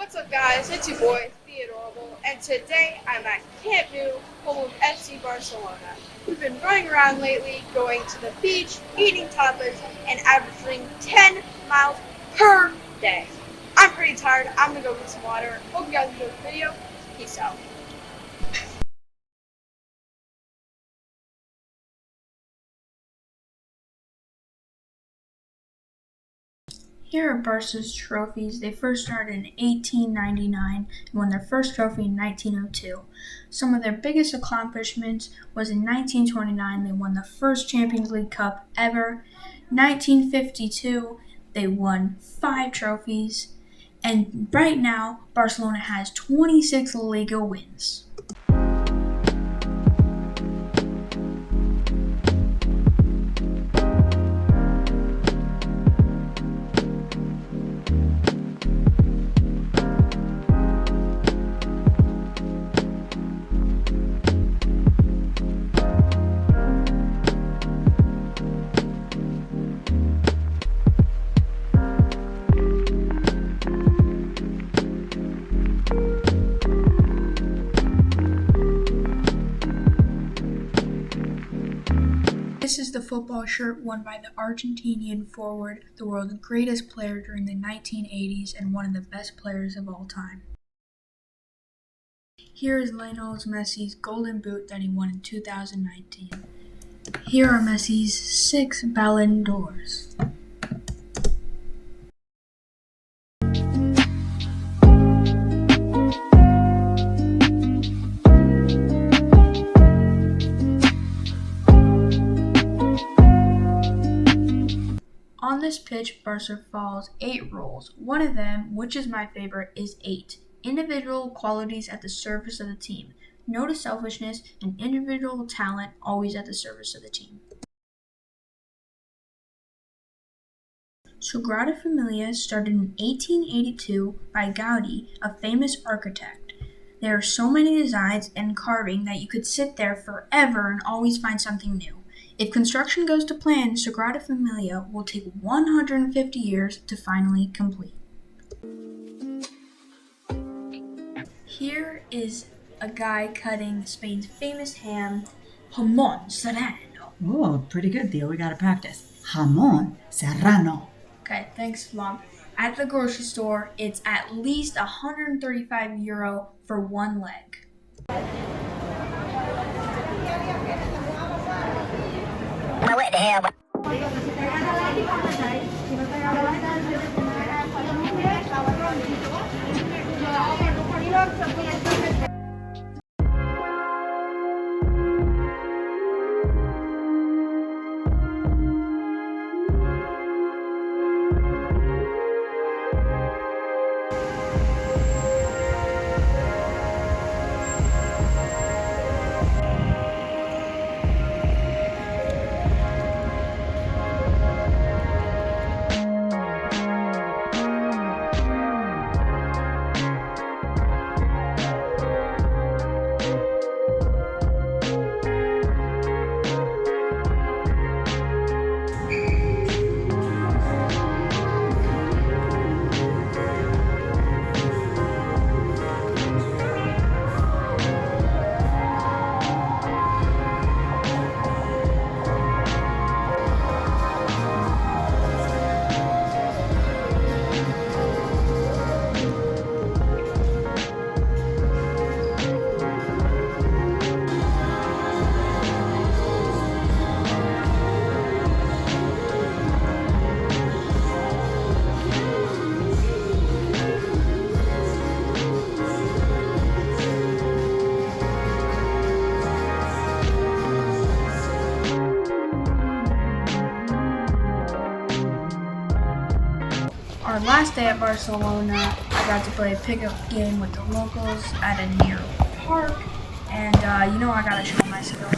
What's up, guys? It's your boy, Theodorable, and today I'm at Camp Nou, home of FC Barcelona. We've been running around lately, going to the beach, eating tapas, and averaging 10 miles per day. I'm pretty tired. I'm gonna go get some water. Hope you guys enjoyed the video. Peace out. Here are Barca's trophies. They first started in 1899 and won their first trophy in 1902. Some of their biggest accomplishments was in 1929 they won the first Champions League Cup ever. 1952 they won 5 trophies, and right now Barcelona has 26 Liga wins. This is the football shirt worn by the Argentinian forward, the world's greatest player during the 1980s and one of the best players of all time. Here is Lionel Messi's golden boot that he won in 2019. Here are Messi's 6 Ballon d'Ors. On this pitch, Barca follows 8 rules. One of them, which is my favorite, is 8. Individual qualities at the service of the team. No to selfishness and individual talent always at the service of the team. Sagrada Familia started in 1882 by Gaudi, a famous architect. There are so many designs and carving that you could sit there forever and always find something new. If construction goes to plan, Sagrada Familia will take 150 years to finally complete. Here is a guy cutting Spain's famous ham, jamón serrano. Oh, pretty good, Theo. We gotta practice. Jamón serrano. Okay, thanks, Mom. At the grocery store, it's at least €135 for one leg. What the hell? Our last day at Barcelona, I got to play a pickup game with the locals at a near park, and I gotta show my skills.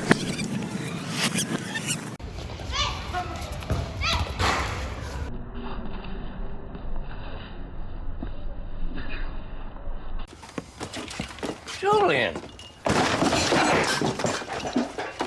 Julian,